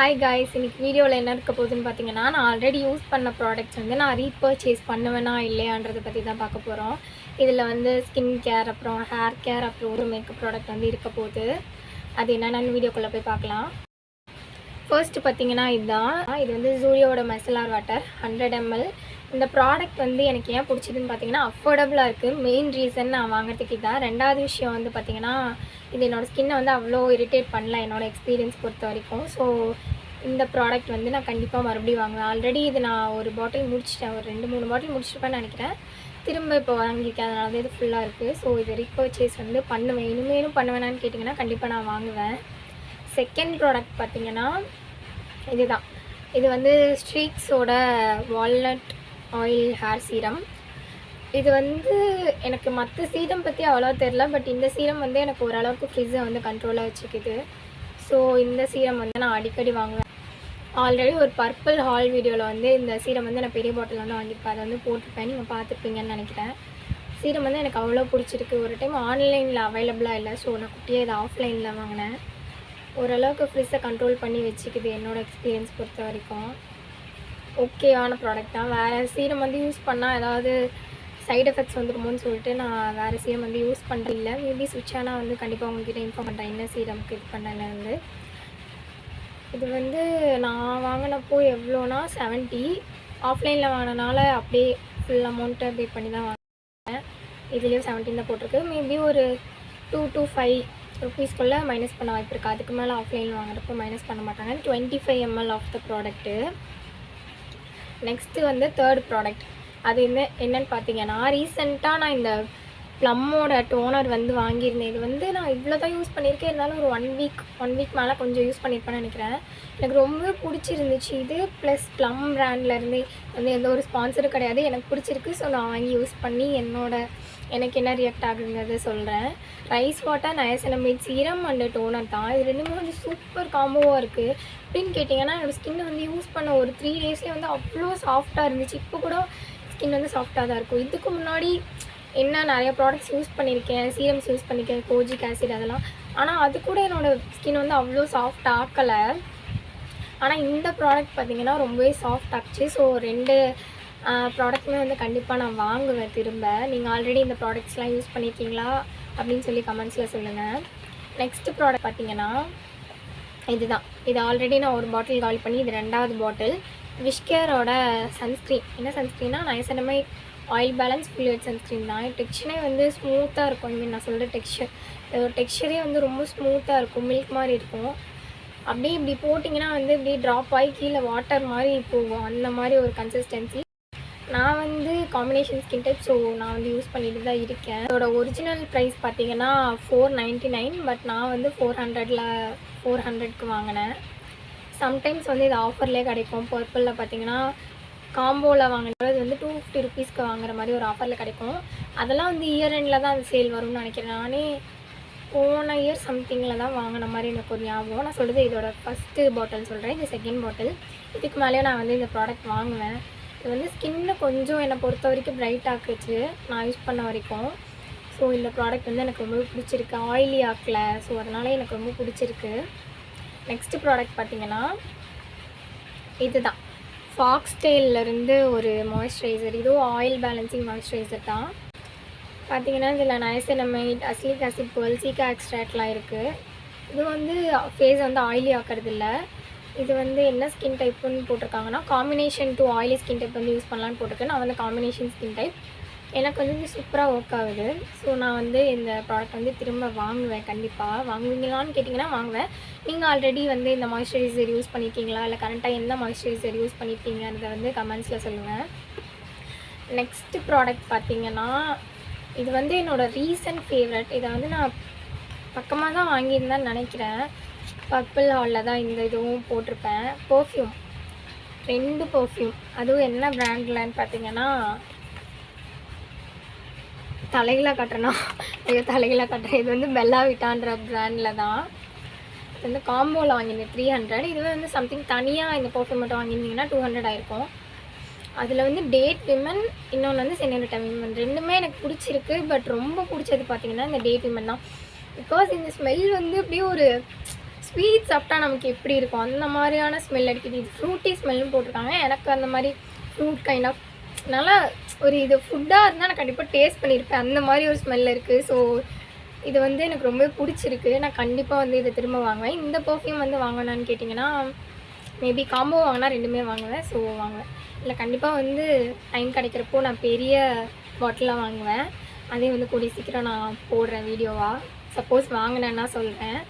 Hi guys, இன்னைக்கு வீடியோவில் என்ன இருக்க போகுதுன்னு பார்த்தீங்கன்னா, நான் ஆல்ரெடி யூஸ் பண்ண ப்ராடக்ட்ஸ் வந்து நான் ரீபர்ச்சேஸ் பண்ணுவேனா இல்லையான்றதை பற்றி தான் பார்க்க போகிறோம். இதில் வந்து ஸ்கின் கேர், அப்புறம் ஹேர் கேர், அப்புறம் ஒரு மேக்கப் ப்ராடக்ட் வந்து இருக்க போகுது. அது என்னென்னு வீடியோக்குள்ளே போய் பார்க்கலாம். ஃபர்ஸ்ட்டு பார்த்தீங்கன்னா இது வந்து ஜூலியோட மைசலார் வாட்டர் 100 ml. இந்த ப்ராடக்ட் வந்து எனக்கு ஏன் பிடிச்சதுன்னு பார்த்தீங்கன்னா, அஃபோர்டபுளாக இருக்குது. மெயின் ரீசன் நான் வாங்குறதுக்கு இதான். ரெண்டாவது விஷயம் வந்து பார்த்திங்கன்னா, இது என்னோடய ஸ்கின்னை வந்து அவ்வளோ இரிட்டேட் பண்ணல என்னோடய எக்ஸ்பீரியன்ஸ் பொறுத்த வரைக்கும். ஸோ இந்த ப்ராடக்ட் வந்து நான் கண்டிப்பாக மறுபடியும் வாங்குவேன். ஆல்ரெடி இது நான் ஒரு பாட்டில் முடிச்சிட்டேன், ஒரு 2-3 பாட்டில் முடிச்சிருப்பேன்னு நினைக்கிறேன். திரும்ப இப்போ வாங்கியிருக்கேன், அதனால தான் இது ஃபுல்லாக இருக்குது. ஸோ இது ரீபர்ச்சேஸ் வந்து பண்ணுவேன். இனிமேலும் பண்ணுவேனான்னு கேட்டிங்கன்னா கண்டிப்பாக நான் வாங்குவேன். செகண்ட் ப்ராடக்ட் பார்த்திங்கன்னா இதுதான். இது வந்து ஸ்ட்ரீக்ஸோட வால்நட் ஆயில் ஹேர் சீரம். இது வந்து எனக்கு மற்ற சீரம் பற்றி அவ்வளோ தெரில, பட் இந்த சீரம் வந்து எனக்கு ஓரளவுக்கு ஃப்ரிட்ஜை வந்து கண்ட்ரோலாக வச்சுக்குது. ஸோ இந்த சீரம் வந்து நான் அடிக்கடி வாங்குவேன். ஆல்ரெடி ஒரு பர்பிள் ஹால் வீடியோவில் வந்து இந்த சீரம் வந்து நான் பெரிய பாட்டில் வந்து வாங்கியிருப்பேன், அதை வந்து போட்டிருப்பேன், நீங்கள் பார்த்துருப்பீங்கன்னு நினைக்கிறேன். சீரம் வந்து எனக்கு அவ்வளோ பிடிச்சிருக்கு. ஒரு டைம் ஆன்லைனில் அவைலபிளாக இல்லை, ஸோ நான் குட்டியாக இதை ஆஃப்லைனில் வாங்கினேன். ஓரளவுக்கு ஃப்ரிட்ஜை கண்ட்ரோல் பண்ணி வச்சுக்குது என்னோடய எக்ஸ்பீரியன்ஸ் பொறுத்த வரைக்கும். ஓகேவான ப்ராடக்ட் தான். வேறு சீரம் வந்து யூஸ் பண்ணால் ஏதாவது சைட் எஃபெக்ட்ஸ் வந்துடுமோன்னு சொல்லிட்டு நான் வேறு சீரம் வந்து யூஸ் பண்ணுறதில்ல. மேபி ஸ்விட்ச் ஆனால் வந்து கண்டிப்பாக உங்கள்கிட்ட இன்ஃபார்ம் பண்ணுறேன் என்ன சீரம்க்கு இது பண்ணேன்னு. இது வந்து நான் வாங்கினப்போ எவ்வளோனா 70. ஆஃப்லைனில் வாங்கினால அப்படியே ஃபுல் அமௌண்ட்டை பே பண்ணி தான் வாங்கினேன். இதுலேயும் 17 தான் போட்டிருக்கு. மேபி ஒரு 2 to 5 ருப்பீஸ்க்குள்ளே மைனஸ் பண்ண வாய்ப்பு இருக்குது. அதுக்கு மேலே ஆஃப்லைனில் வாங்குறப்போ மைனஸ் பண்ண மாட்டாங்க. 25 ml of the product. Next வந்து தேர்ட் ப்ராடக்ட். அது என்னன்னு பார்த்தீங்கன்னா, ரீசெண்டாக நான் இந்த ப்ளம்மோட டோனர் வந்து வாங்கியிருந்தேன். இது வந்து நான் இவ்வளோ தான் யூஸ் பண்ணியிருக்கேன், இருந்தாலும் ஒரு ஒன் வீக் மேலே கொஞ்சம் யூஸ் பண்ணியிருப்பேன்னு நினைக்கிறேன். எனக்கு ரொம்ப பிடிச்சிருந்துச்சு இது. ப்ளஸ் ப்ளம் பிராண்ட்லேருந்து வந்து எந்த ஒரு ஸ்பான்சரும் கிடையாது, எனக்கு பிடிச்சிருக்கு. ஸோ நான் வாங்கி யூஸ் பண்ணி எனக்கு என்ன ரியாக்ட் ஆகுங்கிறத சொல்கிறேன். Rice water, niacinamide serum and toner தான். இது ரெண்டுமே வந்து சூப்பர் காம்போவாக இருக்குது. அப்படின்னு கேட்டிங்கன்னா, என்னோடய ஸ்கின் வந்து யூஸ் பண்ண ஒரு 3 daysலேயே வந்து அவ்வளோ சாஃப்டாக இருந்துச்சு. இப்போ கூட ஸ்கின் வந்து சாஃப்டாக தான் இருக்கும். இதுக்கு முன்னாடி நிறைய ப்ராடக்ட்ஸ் யூஸ் பண்ணியிருக்கேன், சீரம்ஸ் யூஸ் பண்ணியிருக்கேன், கோஜிக் ஆசிட் அதெல்லாம். ஆனால் அது கூட என்னோடய ஸ்கின் வந்து அவ்வளோ சாஃப்ட் ஆக்கலை. ஆனால் இந்த ப்ராடக்ட் பார்த்திங்கன்னா ரொம்பவே சாஃப்ட் ஆச்சு. ஸோ 2 ப்ராடக்ட்டுமே வந்து கண்டிப்பாக நான் வாங்குவேன் திரும்ப. நீங்கள் ஆல்ரெடி இந்த ப்ராடக்ட்ஸ்லாம் யூஸ் பண்ணியிருக்கீங்களா அப்படின்னு சொல்லி கமெண்ட்ஸில் சொல்லுங்கள். நெக்ஸ்ட்டு ப்ராடக்ட் பார்த்திங்கன்னா இதுதான். இது ஆல்ரெடி நான் ஒரு பாட்டில் காலி பண்ணி இது 2வது பாட்டில். விஷ்கேரோட சன்ஸ்க்ரீன். என்ன சன்ஸ்க்ரீன்னா, நயசனமைட் ஆயில் பேலன்ஸ் ஃபில்ட் சன்ஸ்க்ரீன் தான். டெக்ஸ்சரே வந்து ஸ்மூத்தாக இருக்கும். இங்கே நான் சொல்கிற டெக்ஸ்சரே வந்து ரொம்ப ஸ்மூத்தாக இருக்கும், மில்க் மாதிரி இருக்கும். அப்படியே இப்படி போட்டிங்கன்னா வந்து இப்படியே ட்ராப் ஆகி கீழே வாட்டர் மாதிரி போகும், அந்த மாதிரி ஒரு கன்சிஸ்டன்சி. நான் வந்து காம்பினேஷன் ஸ்கின் டைப், ஸோ நான் வந்து யூஸ் பண்ணிட்டு தான் இருக்கேன். இதோட ஒரிஜினல் ப்ரைஸ் பார்த்தீங்கன்னா 499, பட் நான் வந்து 400க்கு வாங்கினேன். சம்டைம்ஸ் வந்து இது ஆஃபர்லேயே கிடைக்கும். பர்பிளில் பார்த்தீங்கன்னா காம்போவில் வாங்கினது வந்து 250 ருப்பீஸ்க்கு வாங்குற மாதிரி ஒரு ஆஃபரில் கிடைக்கும். அதெல்லாம் வந்து இயர் எண்டில் தான் அது சேல் வரும்னு நினைக்கிறேன். நானே போன இயர் சம்திங்கில் தான் வாங்கின மாதிரி எனக்கு ஒரு ஞாபகம். நான் சொல்கிறது இதோட ஃபஸ்ட்டு பாட்டில் சொல்கிறேன், இது செகண்ட் பாட்டில். இதுக்கு மேலேயும் நான் வந்து இந்த ப்ராடக்ட் வாங்குவேன். இது வந்து ஸ்கின்னை கொஞ்சம் என்னை பொறுத்த வரைக்கும் பிரைட் ஆக்குச்சு நான் யூஸ் பண்ண வரைக்கும். ஸோ இந்த ப்ராடக்ட் வந்து எனக்கு ரொம்ப பிடிச்சிருக்கு. ஆயிலி ஆக்கலை, ஸோ அதனால எனக்கு ரொம்ப பிடிச்சிருக்கு. நெக்ஸ்ட்டு ப்ராடக்ட் பார்த்திங்கன்னா இதுதான். ஃபாக்ஸ்டெயிலிருந்து ஒரு மாய்ஸ்சரைசர். இதுவும் ஆயில் பேலன்சிங் மாய்ஸ்சரைசர் தான். பார்த்திங்கன்னா இதில் நயசனமைட், அசிலிக் ஆசிட், குவல்சிகா எக்ஸ்ட்ராக்ட்லாம் இருக்குது. இது வந்து ஃபேஸ் வந்து ஆயிலி ஆக்கிறது இல்லை. இது வந்து என்ன ஸ்கின் டைப்புன்னு போட்டிருக்காங்கன்னா, combination to oily skin type வந்து யூஸ் பண்ணலான்னு போட்டிருக்கேன். நான் வந்து காம்பினேஷன் ஸ்கின் டைப். எனக்கு வந்து இது சூப்பராக ஒர்க் ஆகுது. ஸோ நான் வந்து இந்த ப்ராடக்ட் வந்து திரும்ப வாங்குவேன். கண்டிப்பாக வாங்குவீங்களான்னு கேட்டிங்கன்னா வாங்குவேன். நீங்கள் ஆல்ரெடி வந்து இந்த மாய்ஸ்சரைசர் யூஸ் பண்ணியிருக்கீங்களா, இல்லை கரண்ட்டாக எந்த மாய்ஸ்சரைசர் யூஸ் பண்ணியிருக்கீங்கன்றதை வந்து கமெண்ட்ஸில் சொல்லுங்கள். நெக்ஸ்ட்டு ப்ராடக்ட் பார்த்திங்கன்னா, இது வந்து என்னோடய ரீசன்ட் ஃபேவரட். இதை வந்து நான் பக்கமாக தான் வாங்கியிருந்தேன்னு நினைக்கிறேன். பர்பிள் ஹாலில் தான் இந்த இதுவும் போட்டிருப்பேன். Perfume, 2 perfume. அதுவும் என்ன பிராண்ட்லன்னு பார்த்தீங்கன்னா, தலைகளாக கட்டுறேன்னா தலைகளாக கட்டுறேன். இது வந்து பெல்லா விட்டான்ற பிராண்டில் தான். இது வந்து காம்போவில் வாங்கியிருந்தேன் 300. இதுவே வந்து சம்திங் தனியாக இந்த பர்ஃப்யூம் மட்டும் வாங்கியிருந்தீங்கன்னா 200 ஆயிருக்கும். அதில் வந்து டேட் விமன், இன்னொன்று வந்து செனோரிட்டா விமன். ரெண்டுமே எனக்கு பிடிச்சிருக்கு. பட் ரொம்ப பிடிச்சது பார்த்திங்கன்னா இந்த டேட் விமன் தான். பிகாஸ் இந்த ஸ்மெல் வந்து அப்படியே ஒரு ஸ்வீட் சாப்பிட்டா நமக்கு எப்படி இருக்கும் அந்த மாதிரியான ஸ்மெல் அடிக்குது. இது ஃப்ரூட்டி ஸ்மெல்லும் போட்டிருக்காங்க. எனக்கு அந்த மாதிரி ஃப்ரூட் கைண்ட் ஆஃப் நல்லா ஒரு இது ஃபுட்டாக இருந்தால் நான் கண்டிப்பாக டேஸ்ட் பண்ணியிருப்பேன். அந்த மாதிரி ஒரு ஸ்மெல் இருக்குது. ஸோ இது வந்து எனக்கு ரொம்ப பிடிச்சிருக்கு. நான் கண்டிப்பாக வந்து இதை திரும்ப வாங்குவேன். இந்த பர்ஃப்யூம் வந்து வாங்கினான்னு கேட்டிங்கன்னா மேபி காம்போ வாங்கினா 2மே வாங்குவேன். ஸோ வாங்குவேன். இல்லை கண்டிப்பாக வந்து டைம் கிடைக்கிறப்போ நான் பெரிய பாட்டிலாக வாங்குவேன். அதையும் வந்து கூடிய சீக்கிரம் நான் போடுறேன் வீடியோவாக. சப்போஸ் வாங்கினேன்னா சொல்கிறேன்.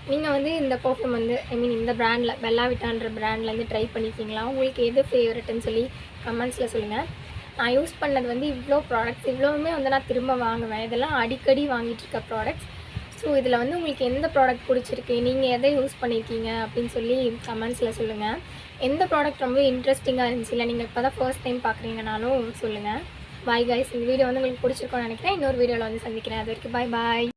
நீங்கள் வந்து இந்த பர்ஃப்யூம் வந்து இந்த பிராண்டில் பெல்லா விட்டான்ற பிராண்டில் வந்து ட்ரை பண்ணியிருக்கீங்களா? உங்களுக்கு எது ஃபேவரட்டுன்னு சொல்லி கமெண்ட்ஸில் சொல்லுங்கள். நான் யூஸ் பண்ணது வந்து இவ்வளோ ப்ராடக்ட்ஸ் இவ்வளோவுமே வந்து நான் திரும்ப வாங்குவேன். இதெல்லாம் அடிக்கடி வாங்கிட்டுருக்க ப்ராடக்ட்ஸ். ஸோ இதில் வந்து உங்களுக்கு எந்த ப்ராடக்ட் பிடிச்சிருக்கு, நீங்கள் எதை யூஸ் பண்ணியிருக்கீங்க அப்படின்னு சொல்லி கமெண்ட்ஸில் சொல்லுங்கள். எந்த ப்ராடக்ட் ரொம்ப இன்ட்ரெஸ்டிங்காக இருந்துச்சு, இல்லை நீங்கள் இப்போ தான் ஃபர்ஸ்ட் டைம் பார்க்குறீங்கனாலும் சொல்லுங்கள். Bye guys. இந்த வீடியோ வந்து உங்களுக்கு பிடிச்சிருக்கோன்னு நினைக்கிறேன். இன்னொரு வீடியோவில் வந்து சந்திக்கிறேன். அது வரைக்கும் பாய்.